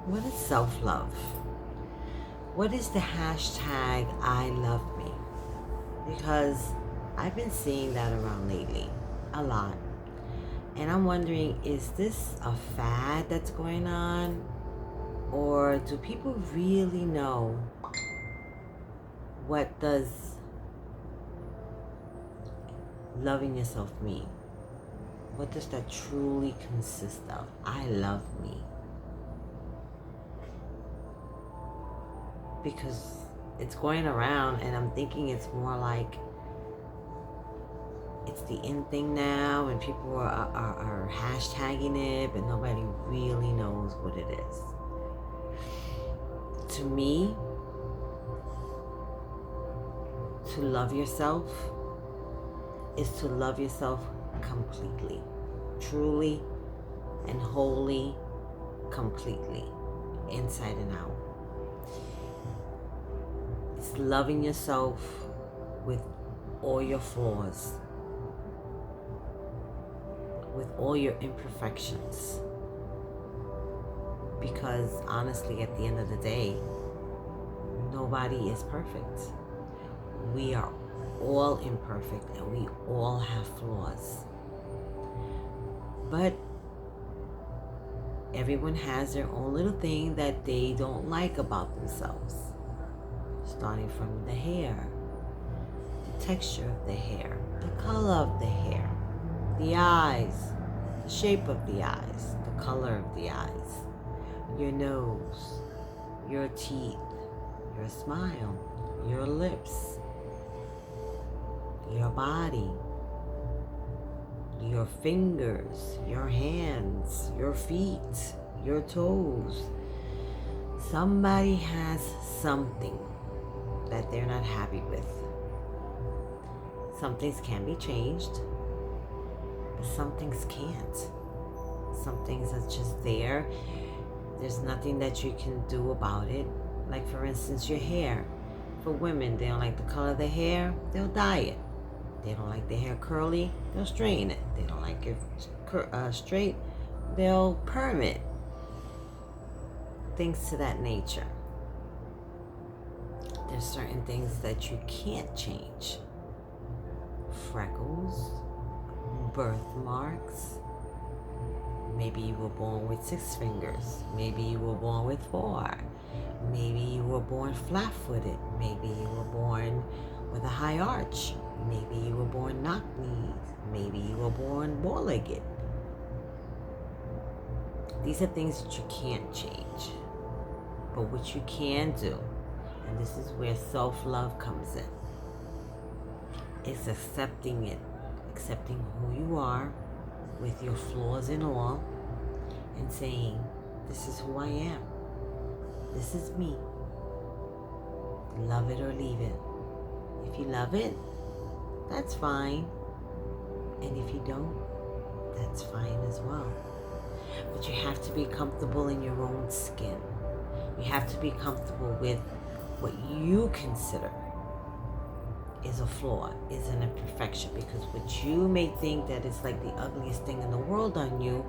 What is self-love? What is the hashtag I love me? Because I've been seeing that around lately a lot. And I'm wondering, is this a fad that's going on? Or do people really know what does loving yourself mean? What does that truly consist of? I love me. Because it's going around and I'm thinking it's more like it's the in thing now and people are hashtagging it, but nobody really knows what it is. To me, to love yourself is to love yourself completely, truly and wholly, completely, inside and out. It's loving yourself with all your flaws, with all your imperfections. Because honestly, at the end of the day, nobody is perfect. We are all imperfect and we all have flaws. But everyone has their own little thing that they don't like about themselves. Starting from the hair, the texture of the hair, the color of the hair, the eyes, the shape of the eyes, the color of the eyes, your nose, your teeth, your smile, your lips, your body, your fingers, your hands, your feet, your toes. Somebody has something that they're not happy with. Some things can be changed, but some things can't. Some things are just there. There's nothing that you can do about it. Like for instance, your hair. For women, they don't like the color of their hair, they'll dye it. They don't like their hair curly, they'll straighten it. They don't like it straight, they'll perm it. Things to that nature. There's certain things that you can't change. Freckles, birthmarks. Maybe you were born with 6 fingers. Maybe you were born with 4. Maybe you were born flat-footed. Maybe you were born with a high arch. Maybe you were born knock-knees. Maybe you were born bow-legged. These are things that you can't change. But what you can do, and this is where self-love comes in, is accepting it. Accepting who you are with your flaws and all, and saying, this is who I am. This is me. Love it or leave it. If you love it, that's fine. And if you don't, that's fine as well. But you have to be comfortable in your own skin. You have to be comfortable with what you consider is a flaw, is an imperfection, because what you may think that is like the ugliest thing in the world on you,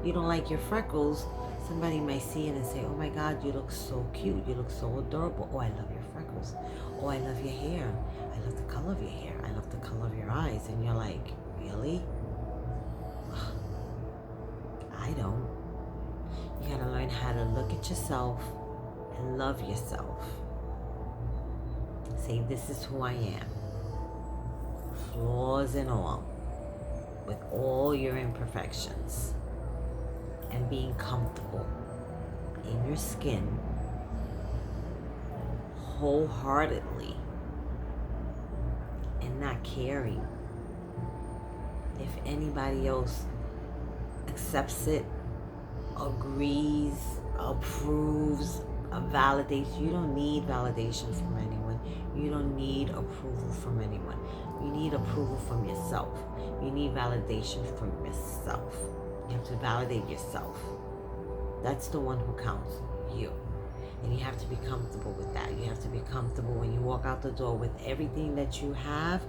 you don't like your freckles, somebody might see it and say, oh my God, you look so cute, you look so adorable, oh I love your freckles, oh I love your hair, I love the color of your hair, I love the color of your eyes, and you're like, really? I don't. You gotta learn how to look at yourself and love yourself. Say, this is who I am. Flaws and all, with all your imperfections, and being comfortable in your skin wholeheartedly, and not caring if anybody else accepts it, agrees, approves, validates. You don't need validation from anyone. You don't need approval from anyone. You need approval from yourself. You need validation from yourself. You have to validate yourself. That's the one who counts, you. And you have to be comfortable with that. You have to be comfortable when you walk out the door with everything that you have.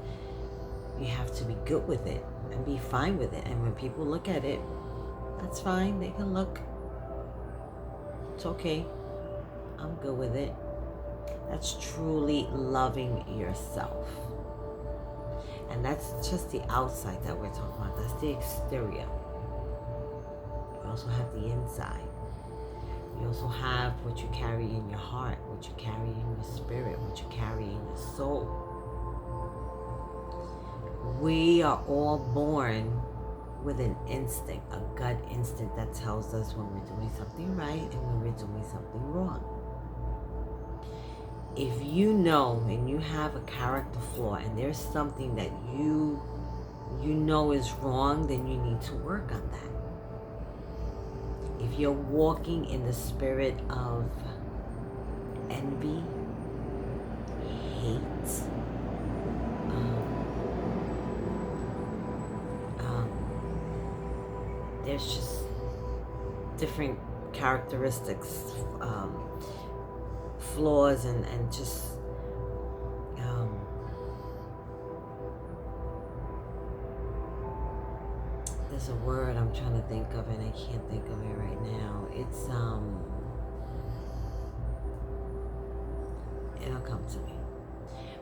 You have to be good with it and be fine with it. And when people look at it, that's fine. They can look. It's okay. I'm good with it. That's truly loving yourself. And that's just the outside that we're talking about. That's the exterior. You also have the inside. You also have what you carry in your heart, what you carry in your spirit, what you carry in your soul. We are all born with an instinct, a gut instinct that tells us when we're doing something right and when we're doing something wrong. If you know and you have a character flaw and there's something that you know is wrong, then you need to work on that. If you're walking in the spirit of envy, hate, there's just different characteristics, flaws, and just there's a word I'm trying to think of and I can't think of it right now. It's it'll come to me.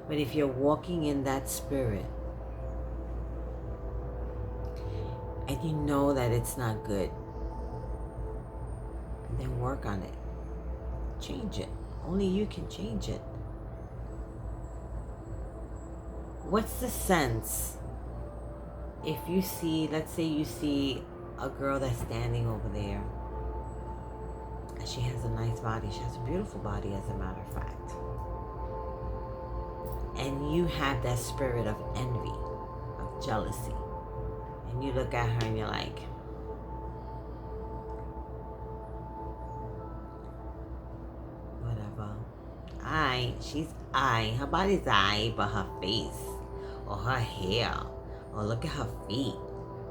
But if you're walking in that spirit and you know that it's not good, then work on it. Change it. Only you can change it. What's the sense if you see, let's say you see a girl that's standing over there and she has a nice body, she has a beautiful body as a matter of fact, and you have that spirit of envy, of jealousy, and you look at her and you're like, whatever, her body's aight, but her face or her hair or look at her feet,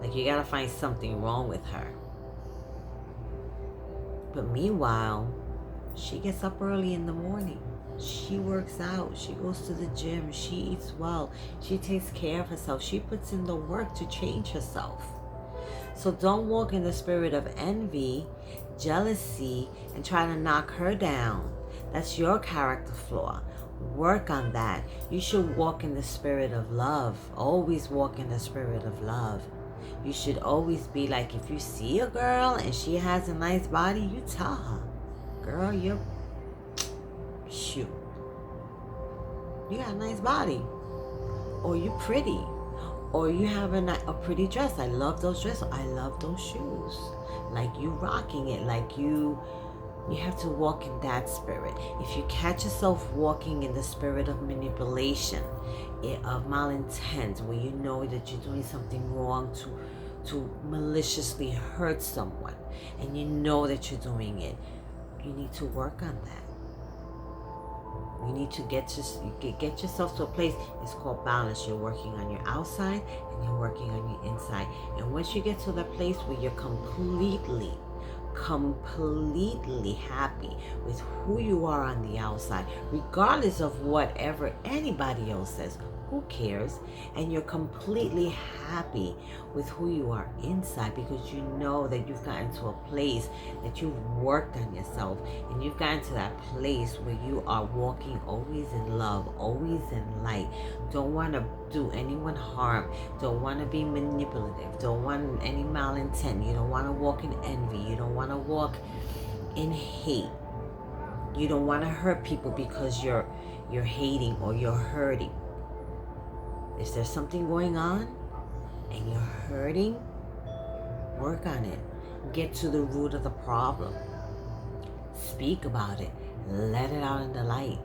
like you gotta find something wrong with her. But meanwhile, she gets up early in the morning. She works out. She goes to the gym. She eats well. She takes care of herself. She puts in the work to change herself. So don't walk in the spirit of envy, jealousy, and try to knock her down. That's your character flaw. Work on that. You should walk in the spirit of love. Always walk in the spirit of love. You should always be like, if you see a girl and she has a nice body, you tell her, girl, you got a nice body, or you pretty, or you have a pretty dress. I love those dresses. I love those shoes. Like you rocking it, like you have to walk in that spirit. If you catch yourself walking in the spirit of manipulation, of malintent, where you know that you're doing something wrong to maliciously hurt someone, and you know that you're doing it, you need to work on that. You need to get yourself to a place. It's called balance. You're working on your outside and you're working on your inside. And once you get to the place where you're completely happy with who you are on the outside, regardless of whatever anybody else says, who cares? And you're completely happy with who you are inside, because you know that you've gotten to a place that you've worked on yourself, and you've gotten to that place where you are walking always in love, always in light. Don't want to do anyone harm. Don't want to be manipulative. Don't want any malintent. You don't want to walk in envy. You don't want to walk in hate. You don't want to hurt people because you're hating or you're hurting. If there's something going on and you're hurting, work on it. Get to the root of the problem. Speak about it. Let it out in the light.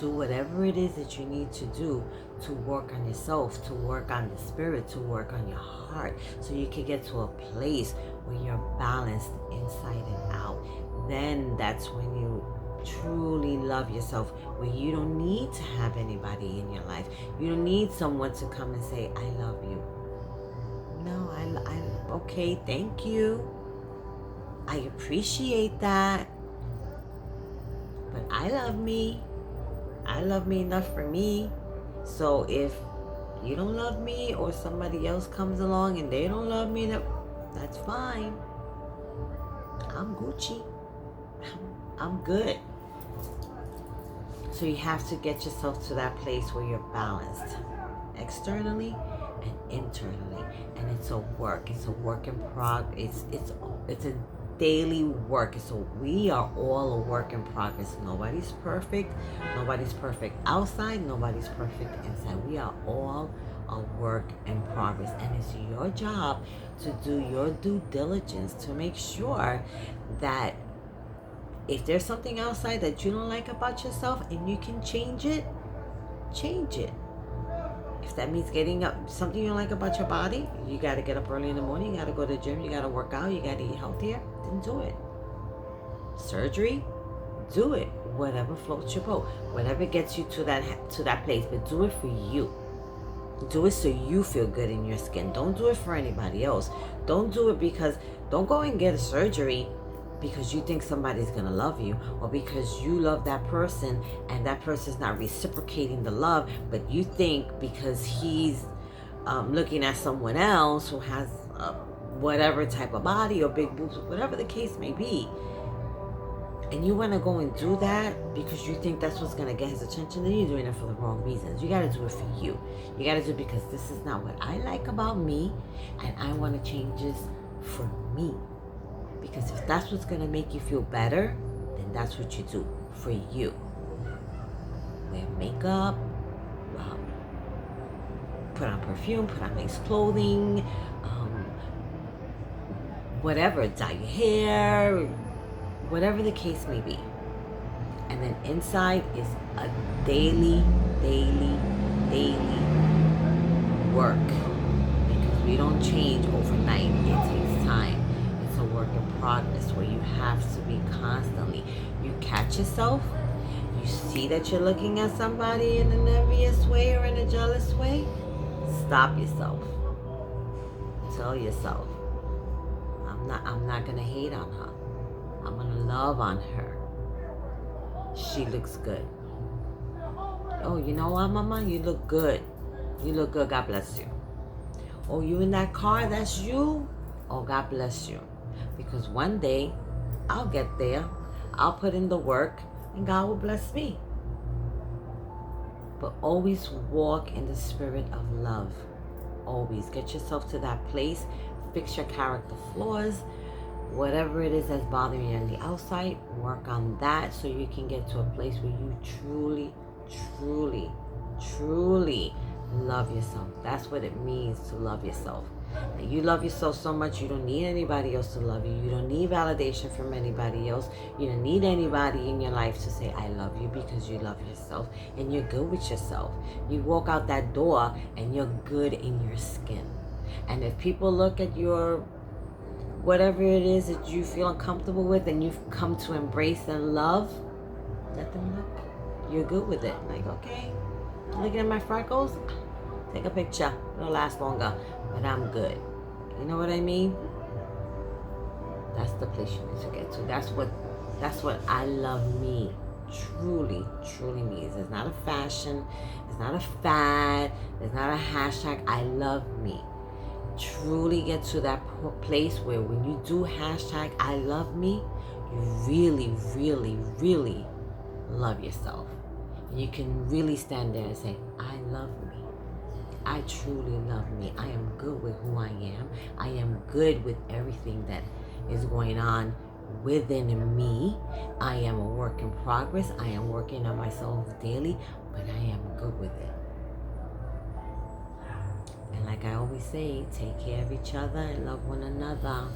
Do whatever it is that you need to do to work on yourself, to work on the spirit, to work on your heart, so you can get to a place where you're balanced inside and out. Then that's when you truly love yourself, where you don't need to have anybody in your life. You don't need someone to come and say, I love you. No, I'm okay, thank you. I appreciate that. But I love me. I love me enough for me. So if you don't love me, or somebody else comes along and they don't love me, that's fine. I'm Gucci. I'm good. So you have to get yourself to that place where you're balanced, externally and internally. And it's a work. It's a work in progress. It's a daily work. So we are all a work in progress. Nobody's perfect. Nobody's perfect outside. Nobody's perfect inside. We are all a work in progress. And it's your job to do your due diligence to make sure that if there's something outside that you don't like about yourself and you can change it, change it. If that means getting up, something you don't like about your body, you got to get up early in the morning, you got to go to the gym, you got to work out, you got to eat healthier, then do it. Surgery, do it. Whatever floats your boat, whatever gets you to that place, but do it for you. Do it so you feel good in your skin. Don't do it for anybody else. Don't do it don't go and get a surgery because you think somebody's gonna love you, or because you love that person and that person's not reciprocating the love, but you think because he's looking at someone else who has whatever type of body or big boobs, whatever the case may be, and you want to go and do that because you think that's what's going to get his attention, then you're doing it for the wrong reasons. You got to do it for you. You got to do it because this is not what I like about me, and I want to change this for me. Because if that's what's going to make you feel better, then that's what you do for you. Wear makeup, put on perfume, put on nice clothing, whatever, dye your hair, whatever the case may be. And then inside is a daily work. Because we don't change overnight. It takes time. It's a work in progress where you have to be constantly. You catch yourself. You see that you're looking at somebody in an envious way or in a jealous way. Stop yourself. Tell yourself, I'm not gonna hate on her. I'm gonna love on her. She looks good. Oh, you know what, Mama? You look good. You look good. God bless you. Oh, you in that car? That's you? Oh, God bless you. Because one day, I'll get there. I'll put in the work, and God will bless me. But always walk in the spirit of love. Always get yourself to that place. Fix your character flaws. Whatever it is that's bothering you on the outside, work on that so you can get to a place where you truly love yourself. That's what it means to love yourself. And you love yourself so much, you don't need anybody else to love you. You don't need validation from anybody else. You don't need anybody in your life to say, I love you, because you love yourself and you're good with yourself. You walk out that door and you're good in your skin. And if people look at your whatever it is that you feel uncomfortable with and you've come to embrace and love, let them look. You're good with it. Like, okay, looking at my freckles, take a picture. It'll last longer, but I'm good. You know what I mean? That's the place you need to get to. That's what I love me truly means. It's not a fashion. It's not a fad. It's not a hashtag. I love me. Truly get to that place where when you do hashtag I love me, you really love yourself. And you can really stand there and say, I love me. I truly love me. I am good with who I am. I am good with everything that is going on within me. I am a work in progress. I am working on myself daily, but I am good with it. And like I always say, take care of each other and love one another.